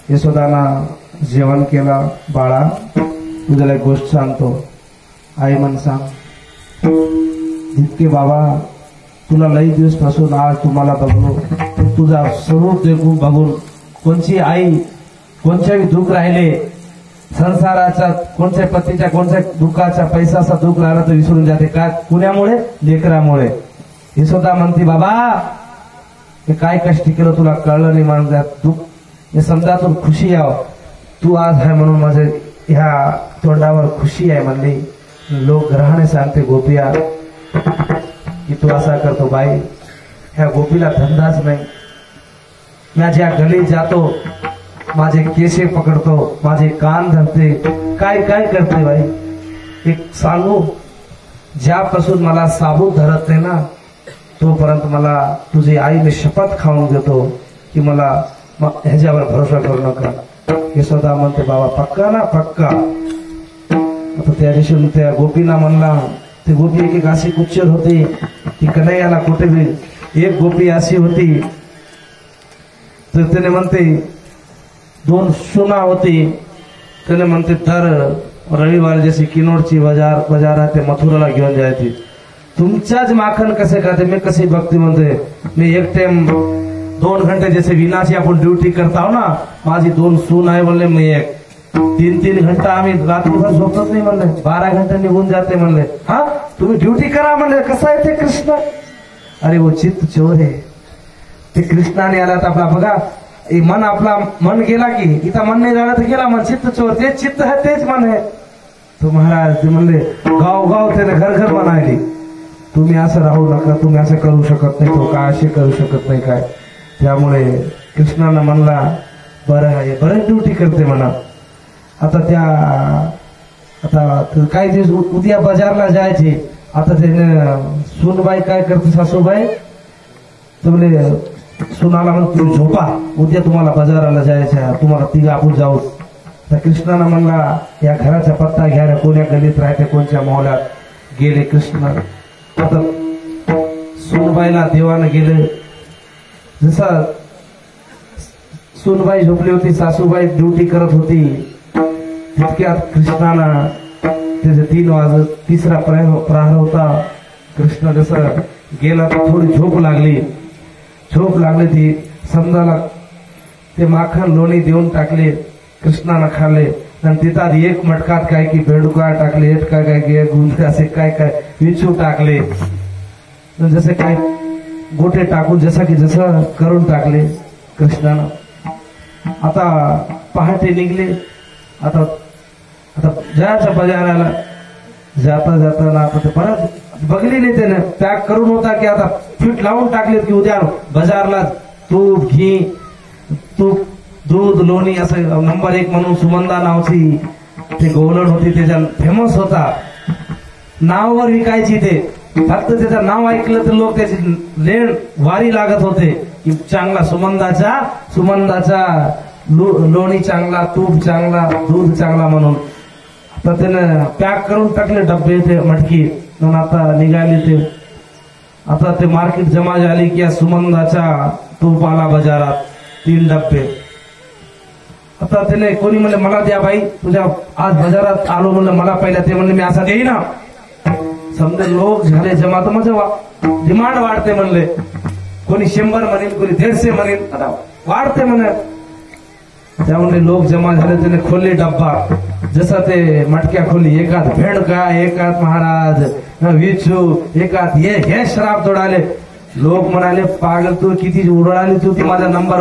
यशोदाना जेवण केलं. बाळा तुझ्याला एक गोष्ट सांगतो. आई म्हण सांग. जितके बाबा तुला लई दिवस पासून आज तुम्हाला बघलो, तुझा स्वरूप देखून बघून कोणची आई कोणत्याही दुःख राहिले संसाराचा, कोणत्या पतीच्या कोणत्या दुःखाचा पैसाचा दुःख राहिला तर विसरून जाते. का? कुणामुळे? लेकरामुळे. यशोदा म्हणते बाबा हे काय कष्ट केलं तुला कळलं नाही. म्हणून दुःख हे समजा तू खुशी याव, तू आज आहे म्हणून माझे ह्या तोंडावर खुशी आहे म्हणले. लोक ग्रहाने सांगते गोपिया की तू असा करतो. बाई ह्या गोपीला धंदाच नाही. मी ज्या गलीत जातो माझे केसे पकडतो, माझे कान धरते, काय काय करते. बाई एक सांगू, ज्यापासून मला साबूत धरत नाही ना तोपर्यंत मला तुझी आई मी शपथ खाऊन देतो की मला ह्याच्यावर भरोसा करू नका. यशोदा म्हणते बाबा पक्का ना? पक्का. आता त्या दिवशी त्या गोपीना म्हणला, ती गोपी एक अशी कुच्चर होती ती कन्हैयाला कुठे बी. एक गोपी अशी होती तर त्याने म्हणते दोन सुना होती. त्याने म्हणते दर रविवार जशी किनोडची बाजार आहे ते मथुराला घेऊन जायची. तुमच्याच माखन कसे खाते मी कशी बघते. म्हणते मी एक टाइम 2 घंटे जैसे विनाची आपण ड्युटी करता हो ना, माझी 2 सून आहे म्हणले. मी एक 3-3 घंटा आम्ही रात्रभर झोपत नाही म्हणले. 12 घंटे निघून जाते म्हणले. हा तुम्ही ड्युटी करा म्हणले. कसं आहे ते कृष्ण? अरे वो चित्त चोर आहे. ते कृष्णाने आला तर आपला बघा मन, आपला मन गेला की इथं मन नाही झालं तर गेला मन. चित्त चोर तेच चित्त आहे तेच मन आहे. तो महाराज ते म्हणले गाव गाव त्याने घर घर बनायली. तुम्ही असं राहू नका, तुम्ही असं करू शकत नाही. तो काय असे करू शकत नाही काय. त्यामुळे कृष्णानं म्हणला बरं आहे, बरं ड्युटी करते म्हणा. आता काही दिवस उद्या बाजारला जायचे. आता त्याने सूनबाई काय करते सासूबाई, तुम्ही सुनाला म्हणून तुम्ही झोपा, उद्या तुम्हाला बाजाराला जायचं, तुम्हाला तिघं आपण जाऊ. तर कृष्णानं म्हणला या घराचा पत्ता घ्या, कोण्या गलीत राहते कोणत्या मोहल्यात. गेले कृष्ण. आता सूनबाईला देवानं गेले. जसा सूनबाई झोपली होती, सासूबाई ड्युटी करत होती, तितक्यात कृष्णाला त्याचे 3 वाजत 3रा प्रहर होता. कृष्ण जसं गेला तर थोडी झोप लागली ती समजाला ते माखन लोणी देऊन टाकले. कृष्णानं खाल्ले आणि तिथं एक मटकात काय की बेडुका टाकले, एक काय गुंडे असे काय काय विचू टाकले. जसे काय गोटे टाकून जसं करून टाकले कृष्णानं. आता पहाटे निघले. आता जायचं बाजाराला. जाता ना आता ते परत बघली नाही त्याने. पॅक करून होता की आता फिट लावून टाकले की उद्या बाजारला तूप घी दूध लोणी असं नंबर 1 म्हणून सुमंदा नावची ते गोवलड होती, त्याच्या फेमस होता. नावावर विकायची ते. फक्त त्याचं नाव ऐकलं तर लोक त्याची लेण वारी लागत होते की चांगला सुमंदाचा लोणी चांगला, तूप चांगला, दूध चांगला म्हणून. तर त्यानं पॅक करून टाकले डब्बे ते मटकी. आता निघाले ते. आता ते मार्केट जमा झाली की सुमंदाचा तूप आला बाजारात 3 डब्बे. आता त्याने कोणी म्हणले मला द्या बाई, तुझ्या आज बाजारात आलो म्हणलं मला पहिला. ते म्हणले मी असा देई ना. समजा लोक झाले जमा तर माझं डिमांड वाढते म्हणले. कोणी 100 म्हणेल, कोणी 150 म्हणेल, आता वाढते म्हणे. त्यामुळे लोक जमा झाले. त्याने खोलले डब्बा. जसं ते मटक्या खोली, एकात भेडका, एकात महाराज विचू, एकात हे शराब तोडाले. लोक म्हणाले पागल तू किती उडळाली तू, ती माझा नंबर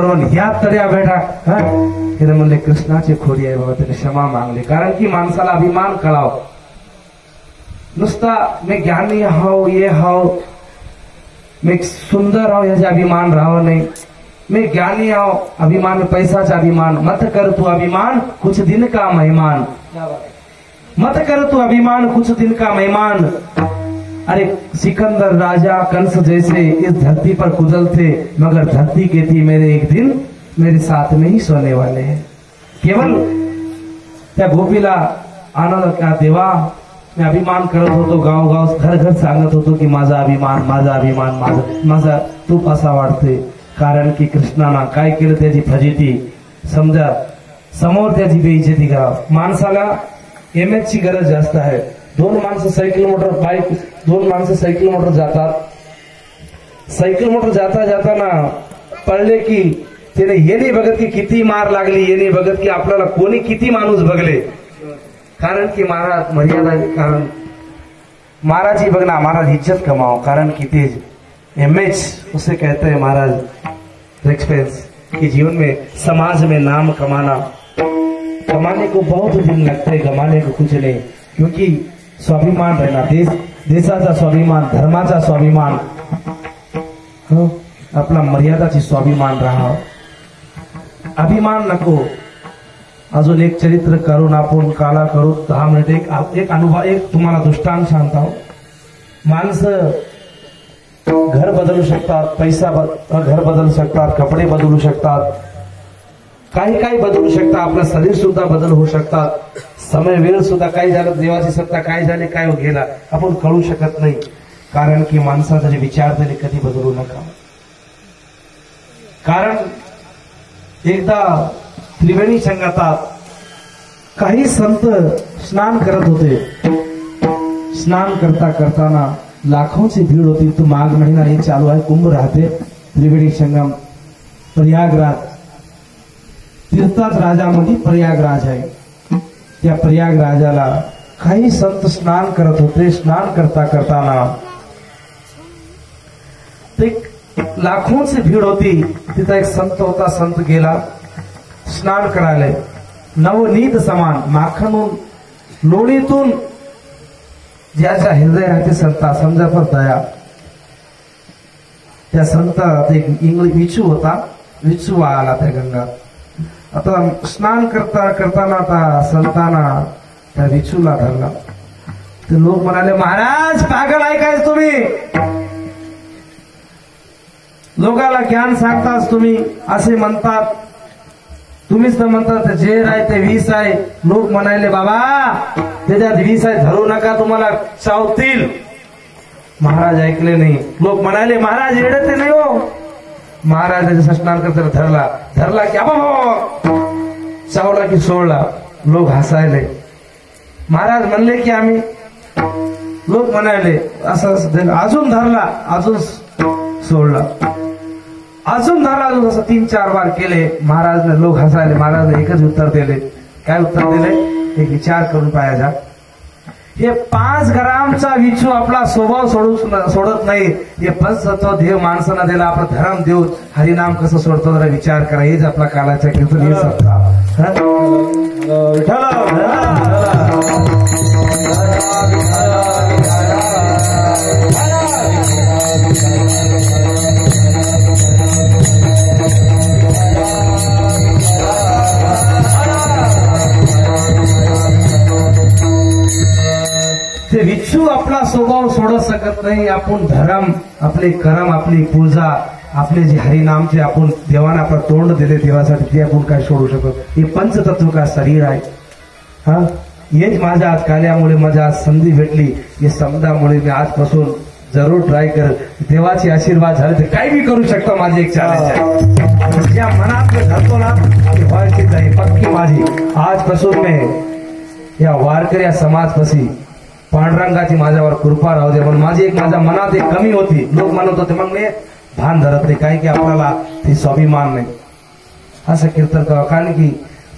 1 ह्यात तरी भेटा. हे म्हणले कृष्णाची खोडी आहे बाबा. त्याने क्षमा मागली. कारण की माणसाला अभिमान कळाव. नुसता मी ज्ञानी हाव, ये हाव, मी सुंदर हाव ह्याचे अभिमान राहावं नाही. मैं ज्ञानी आओ अभिमान में पैसाचा अभिमान मत कर तू अभिमान कुछ दिन का मेहमान. मत कर तू अभिमान कुछ दिन का मेहमान. अरे सिकंदर राजा कंस जैसे इस धरती पर कुचल थे, मगर धरती कहती मेरे एक दिन मेरे साथ में ही सोने वाले हैं. केवल त्या गोपीला आनंद का देवा मी अभिमान करत होतो, गाव घर सांगत होतो की माझा अभिमान माझा तूप असा वाढते. कारण की कृष्णानं काय केलं त्याची फजिती समजा समोर त्याची बेइज्जती करा. माणसाला एमएच ची गरज जास्त आहे. दोन माणसं सायकल मोटर जातात. सायकल मोटर जाता जाताना पडले की त्याने हे नाही बघत की किती मार लागली, हे नाही बघत की आपल्याला कोणी किती माणूस बघले. कारण की महाराज मर्यादा, कारण महाराज ही बघना, महाराज इज्जत कमाओ. कारण की तेज एमएच उसे कहते हैं महाराज एक्सपेंस कि जीवन में समाज में नाम कमाने को बहुत दिन लगते हैं, गमाने को कुछ नहीं. क्योंकि स्वाभिमान रहना, देशाचा स्वाभिमान, धर्माचा स्वाभिमान, आपला मर्यादाची स्वाभिमान राहा, अभिमान नको. अजून एक चरित्र करून आपण काला करू 10 मिनिटे. एक अनुभव, एक तुम्हाला दृष्टांत सांगतो. माणसं घर बदलू शकतात, घर बदलू शकतात, कपडे बदलू शकतात, काही बदलू शकतात, आपलं शरीर सुद्धा बदल होऊ शकतात. समय वेळ सुद्धा काही झालं, देवाची सत्ता काय झाली, काय गेला आपण कळू शकत नाही. कारण की माणसाचा जे विचार झाले कधी बदलू नका. कारण एकदा त्रिवेणी संगतात काही संत स्नान करत होते. स्नान करताना लाखोंची भीड़ होती. तो माघ महिना हे चालू आहे, कुंभ राहते. त्रिवेणी संगम प्रयागराज, तीर्थाच राजामध्ये प्रयागराज आहे. त्या प्रयागराजाला काही संत स्नान करत होते. स्नान करताना लाखोंची भीड़ होती. तिथं एक संत होता. संत गेला स्नान करायला. नवनीत समान माखणून लोणीतून ज्याच्या हृदय राहते संता, समजा पर दया. त्या संतात एक इंग्लिश विचू होता. विचू आला त्या गंगात. आता स्नान करताना आता संतांना त्या विचूला धरला. ते लोक म्हणाले, महाराज पागल आहे काय तुम्ही? लोकाला ज्ञान सांगताच तुम्ही, असे म्हणतात. तुम्हीच तर म्हणतात जेर आहे ते विष आहे. लोक म्हणाले, बाबा त्याच्यात विष आहे, धरू नका, तुम्हाला चावतील. महाराज ऐकले नाही. लोक म्हणाले, महाराज येडते नाही हो. महाराज जसं स्नान करताना धरला की बाबा चावला की सोडला. लोक हसायले. महाराज म्हणले की आम्ही, लोक म्हणाले असं अजून धरला, अजून सोडला, अजून धरला, अजून असं 3-4 बार केले. महाराजने, लोक हसायले. महाराजने एकच उत्तर दिले. काय उत्तर दिले? एक विचार करून पाहायचा. हे 5 ग्रामचा विचू आपला स्वभाव सोडत नाही. हे पंचतत्व देव माणसांना दिला. आपला धर्म देव हरिनाम कसं सोडतो जरा विचार करा. हेच आपला कालाचा कीर्तन हे सत्ता. ते विचू आपला स्वभाव सोडत शकत नाही. आपण धर्म, आपले कर्म, आपली पूजा, आपले जे हरिनामचे आपण देवाने आपला तोंड दिले देवासाठी, ते आपण काय सोडू शकतो? हे पंचतत्व का शरीर आहे. हा, हेच माझ्या आज कार्यामुळे माझ्या आज संधी भेटली. हे समजामुळे मी आजपासून जरूर ट्राय कर. देवाचे आशीर्वाद झाले तर काही बी करू शकतो. माझी एक चॅलेंज आहे. ज्या मनात धरतो ना ती व्हायची नाही पक्की माझी. आजपासून मी या वारकरी समाजपाशी पांडुरंगाची माझ्यावर कृपा राहू दे. म्हणून माझी एक माझ्या मनात एक कमी होती. लोक म्हणत होते, मग मी भान धरत नाही. काय की आपल्याला ती स्वाभिमान नाही. असं कीर्तन करावं. कारण की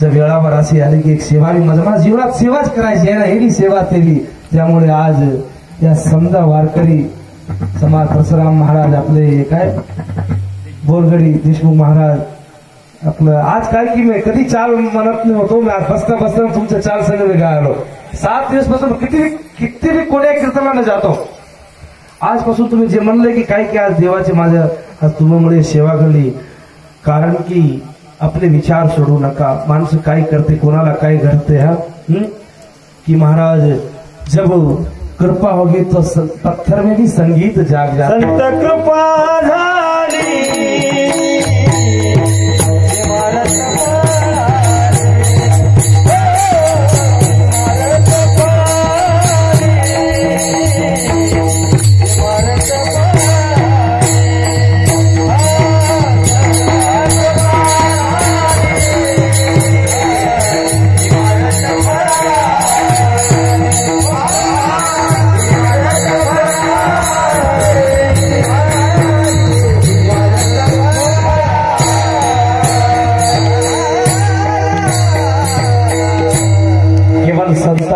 जर वेळावर अशी आली की एक सेवा बी माझ्या जीवनात सेवाच करायची आहे ना, हे बी सेवा केली. त्यामुळे आज या समजा वारकरी समाज परशुराम महाराज, आपले काय बोरगडी देशमुख महाराज, आपलं आज काय की मी कधी चाल म्हणत नाही होतो. मी आज बसता तुमचं चाल सगळं वेगळं आलो. 7 दिवस पासून किती कोण्या कीर्तनाला जातो. आजपासून तुम्ही जे म्हणले की काय की आज देवाचे माझ्या आज तुम्हाला सेवा केली. कारण की आपले विचार सोडू नका. माणूस काय करते, कोणाला काय घडते. हा की महाराज जब कृपा होगी तो पत्थर में भी संगीत जाग जाता. संत कृपा झाली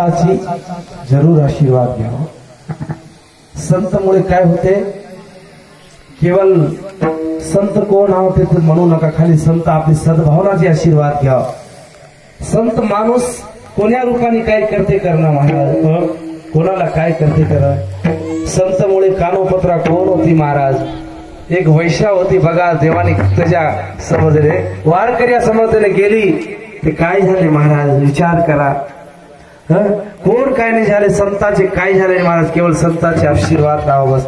संताची जरूर आशीर्वाद घ्यावा. संतमुळे काय होते, केवळ संत कोण आहोत ते म्हणू नका, खाली संत आपली सद्भावनाचे आशीर्वाद घ्या. संत माणूस कोण्या रूपाने काय करते करणार महाराज, कोणाला काय करते करा. संतमुळे कानोपत्रा कोण होती महाराज, एक वैश्या होती बघा, देवाने त्याच्या समजले वारकऱ्या समजले गेली ते काय झाले महाराज, विचार करा. कोण काय नाही झाले, संताचे काय झाले महाराज, केवळ संताचे आशीर्वाद राहो बस.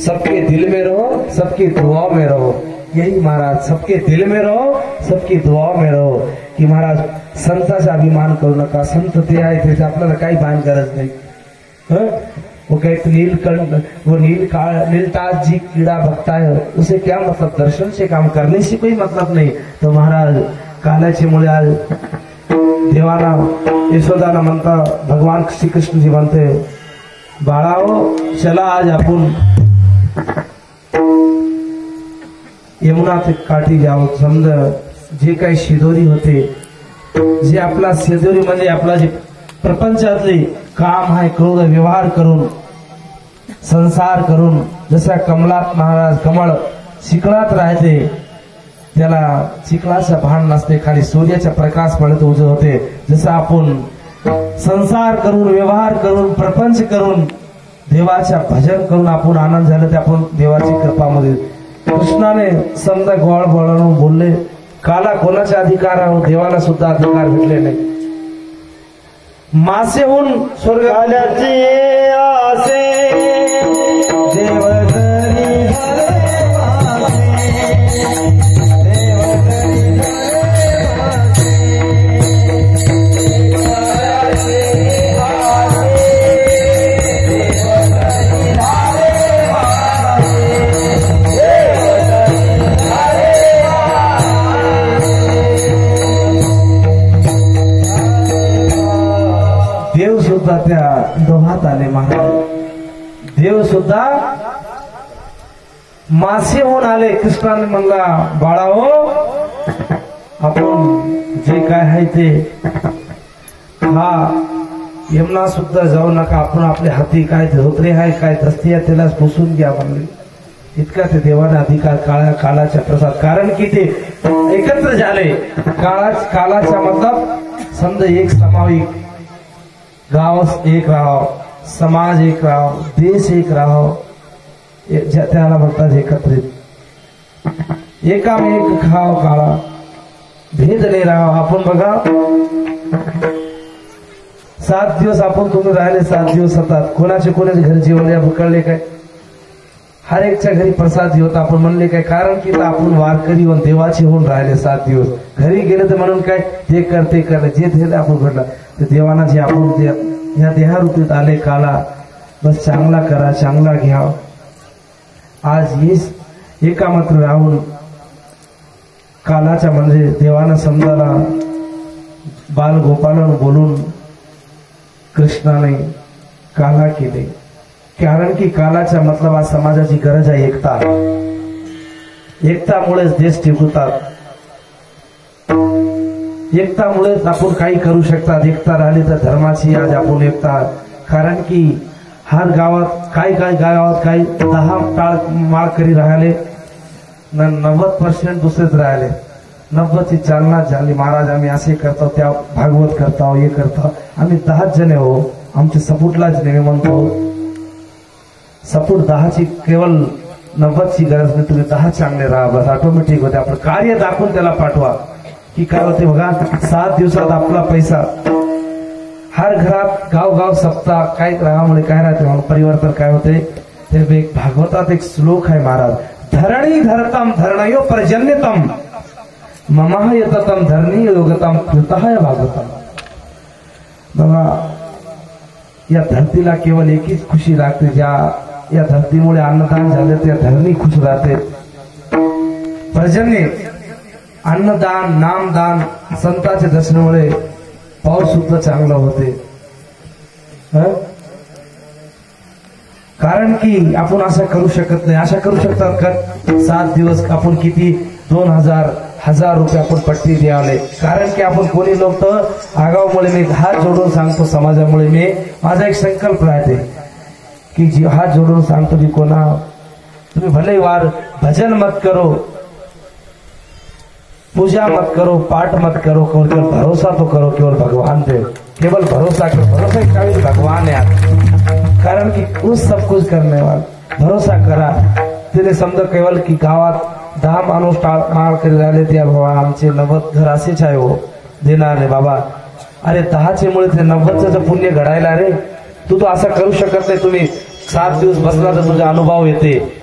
सबके दिल में रहो, सबकी दुआ में रहो, यही महाराज, सबके दिल में रहो, सबकी दुआ में रहो. की महाराज संताचा अभिमान करू नका, संत ते आहे त्याचे आपल्याला काही भान गरज नाही. वो कहते नीलकंठ, वो नीलताज जी कीड़ा भक्ता है, उसे क्या मतलब, दर्शन से काम करने से कोई मतलब नहीं. तो महाराज काल्याचे मुळे आज देवाना यशोदाना म्हणता, भगवान श्री कृष्ण जी म्हणते बाळाओ चला आज आपण यमुना ते काठी जावं. समजा जे काही शिदोरी होते, जे आपला शिदोरी म्हणजे आपला जे प्रपंचातले काम आहे, क्रोध व्यवहार करून संसार करून, जसा कमलात महाराज कमळ चिखलात राहते, त्याला चिखलाचं भान नसते, खाली सूर्याचा प्रकाश पडत उजळ होते. जसं आपण संसार करून व्यवहार करून प्रपंच करून देवाच्या भजन करून आपण आनंद झाला, ते आपण देवाची कृपामध्ये. कृष्णाने समजा गोळ बोळून बोलले, काला कोणाचा अधिकार आहे, देवाला सुद्धा अधिकार भेटले नाही. मासे होऊन स्वर्ग आल्याची आसे देव सुद्धा त्या डोहात आले महाराज. देव सुद्धा मासे होऊन आले. कृष्णाने म्हणला बाळाओ आपण जे काय आहे ते हा यमुना सुद्धा जाऊ नका, आपण आपल्या हाती काय धोत्रे आहे काय दस्ती आहे त्याला पुसून घ्या म्हणले. इतका ते देवाने अधिकार कालाच्या प्रसाद, कारण की ते एकत्र झाले. कालाचा मतलब समजा एक समाविक, गाव एक राहाव, समाज एक राहाव, देश एक राहाव, त्याला म्हणतात एकत्रित. एकामेक खाव काळा, भेद नाही राहाव. आपण बघा 7 दिवस आपण तुम्ही राहिले, 7 दिवस सतात कोणाचे घरी जेवण कळले काय, हर एकच्या घरी प्रसाद होता. आपण म्हणले काय, कारण की आपण वारकरी व देवाचे होऊन राहिले 7 दिवस. घरी गेले तर म्हणून काय ते करते जे दिले आपण घडलं ते देवाना, जे आपण या देहारूपीत आले काला, बस चांगला करा, चांगला घ्या. आज हेच एका मात्र राहून कालाच्या म्हणजे देवानं समजाला बालगोपालन बोलून कृष्णाने काला केले. कारण की कालाचा मतलब आज समाजाची गरज आहे एकता. एकतामुळेच देश टिकतात, एकतामुळेच आपण काही करू शकतात. एकता राहिली तर धर्माची आज आपण एकता. कारण की हर गावात काही गावात काही 10 माळकरी राहिले, 90% दुसरेच राहिले. 90ची चालना झाली. महाराज आम्ही असे करतो, त्या भागवत करतो, हे करतो. आम्ही 10 जण हो, आमचे सपोर्टलाच नेहमी म्हणतो. सपोर्ट 10ची केवळ 90ची गरज नाही. तुम्ही 10 चांगले राहा, बस ऑटोमॅटिक होते. आपलं कार्य दाखवून त्याला पाठवा. की काय होते बघा, 7 दिवसात आपला पैसा हर घरात गाव सप्ताह काय राहामुळे काय राहते परिवर्तन काय होते. ते एक भागवतात एक श्लोक आहे महाराज, धरणी धरतम धरणयो पर्जन्यतम ममः यततम धरणी योगतम कृतः भागवतम. बघा या धरतीला केवळ एकच खुशी लागते, ज्या या धरतीमुळे अन्नदान झाले त्या धरणी खुश राहते. पर्जन्य, अन्नदान, नामदान, संतांच्या दर्शनामुळे पाऊस सुद्धा चांगला होते. कारण की आपण असा करू शकत नाही. अशा करू शकतात का 7 दिवस आपण किती 2000 1000 रुपये आपण पट्टी द्यावले. कारण की आपण कोणी लोक तर आगावमुळे मी हात जोडून सांगतो समाजामुळे मी माझा एक संकल्प राहते की जी हात जोडून सांगतो की कोणा तुम्ही भले वार भजन मत करो, पूजा मत करो, पाठ मत करो, केवल भरोसा तो करो केवल भगवान पे. केवल भरोसा करो, भरोसा काबिल भगवान है आप. कारण की उस सब कुछ करने वाला भरोसा करा. तिने समजा केवळ की गावात 10 माणूस माळ करी राहिले त्या बाबा आमचे 90 घर असेच आहे हो देणार रे बाबा. अरे 10चे मुळे ते 90चं पुण्य घडायला रे. तू तो असं करू शकत नाही. तुम्ही 7 दिवस बसला तर तुझा अनुभव येते.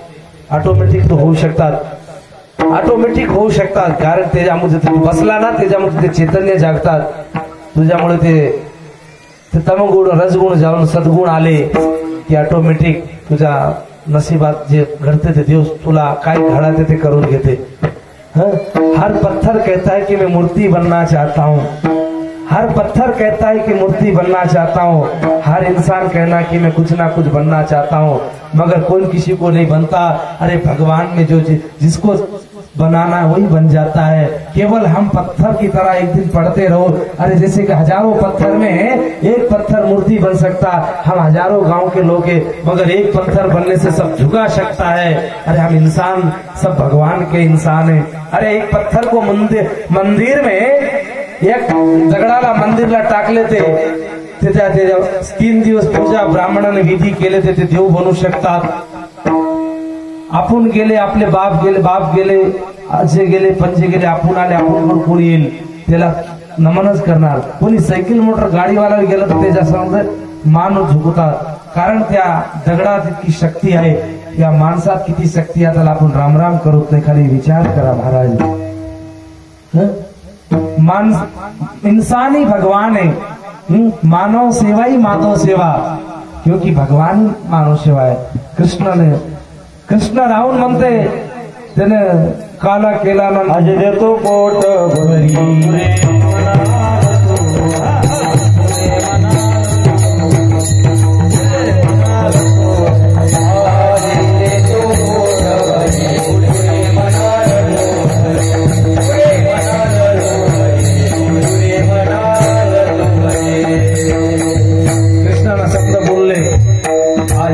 ऑटोमॅटिक तो होऊ शकतात, ऑटोमॅटिक होऊ शकतात. कारण त्याच्यामध्ये तुम्ही बसला ना त्याच्यामध्ये ते चैतन्य जागतात. तुझ्यामुळे ते तमगुण रजगुण जाऊन सद्गुण आले की ऑटोमॅटिक तुझ्या नशिबात जे घडते ते देव तुला काय घडाते ते करून घेते. हर पत्थर कहता है कि मैं मूर्ति बनना चाहता हूँ. हर पत्थर कहता है कि मूर्ति बनना चाहता हूँ. हर इंसान कहना कि मैं कुछ ना कुछ बनना चाहता हूँ, मगर कौन किसी को नहीं बनता. अरे भगवान में जो जिसको बनाना वही बन जाता है. केवल हम पत्थर की तरह एक दिन पढ़ते रहो. अरे जैसे कि हजारों पत्थर में एक पत्थर मूर्ति बन सकता. हम हजारों गांव के लोग हैं, मगर एक पत्थर बनने से सब झुका सकता है. अरे हम इंसान सब भगवान के इंसान हैं. अरे एक पत्थर को मंदिर में एक दगडाला मंदिरला टाकले ते 3 दिवस पूजा ब्राह्मणाने विधी केले ते देव बनू शकतात. आपण गेले, आपले बाप गेले, आजे गेले, पंजे गेले, आपण आले, आपण कोणी येईल त्याला नमनच करणार. कोणी सायकल मोटर गाडीवाला गेला तर त्याच्यासमोर माणूस झुकतात. कारण त्या दगडात इतकी शक्ती आहे, त्या माणसात किती शक्ती आहे त्याला आपण रामराम करत नाही. खाली विचार करा महाराज. इंसान ही भगवान है. मानव सेवा ही माधव सेवा, क्योंकि भगवान मानव सेवा है. कृष्ण राहून म्हणते त्याने काला केला ना आज देतो पोट भरी. कृष्णाला शब्द बोलले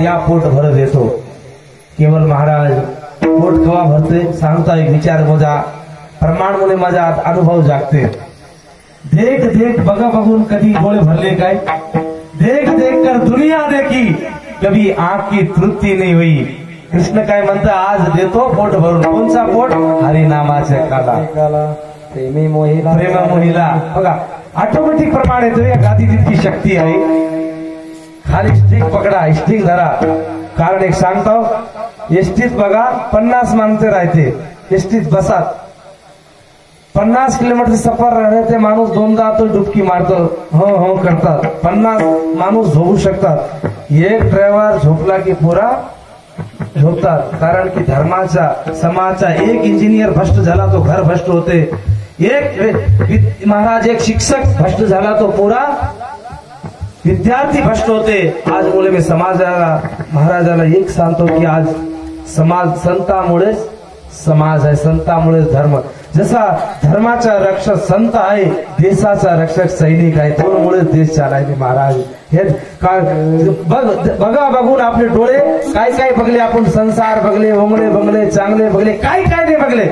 या पोट भर देतो. केवळ महाराज पोट कवा भरते सांगता एक विचार माझा प्रमाण मुळे माझा अनुभव जागते. देख बघा बघून कधी डोळे भरले काय. देख कर दुनिया देखी कभी आंख की तृप्ती नहीं हुई. कृष्ण काय म्हणतं आज देतो पोट भरून. कोणचा पोट? हरिनामाच्या काला प्रेम मोहिला. बघा ऑटोमॅटिक प्रमाण येतो. या गादीत इतकी शक्ती आहे. खाली स्टिक पकडा, स्टिक धरा. कारण एक सांगतो एसटीत बघा 50 माणसे राहते. एसटीत बसात 50 किलोमीटर सफर राहते. माणूस 2दा तो डुबकी मारतो, हो करतात. 50 माणूस झोपू शकतात. एक ड्रायव्हर झोपला की पुरा झोपतात. कारण की धर्माचा समाजाचा एक इंजिनियर भ्रष्ट झाला तो घर भ्रष्ट होते. एक महाराज एक शिक्षक भ्रष्ट झाला तो पुरा विद्यार्थी भ्रष्ट होते. आज मुळे मी समाजाला महाराजाला एक सांगतो की आज समाज संतामुळेच समाज आहे, संतामुळेच धर्म. जसा धर्माचा रक्षक संत आहे, देशाचा रक्षक सैनिक आहे. दोनमुळेच देश चालायचे महाराज. हे बघा बघून आपले डोळे काय बघले आपण. संसार बघले, ओंगळे बघले, चांगले बघले, काय नाही बघले.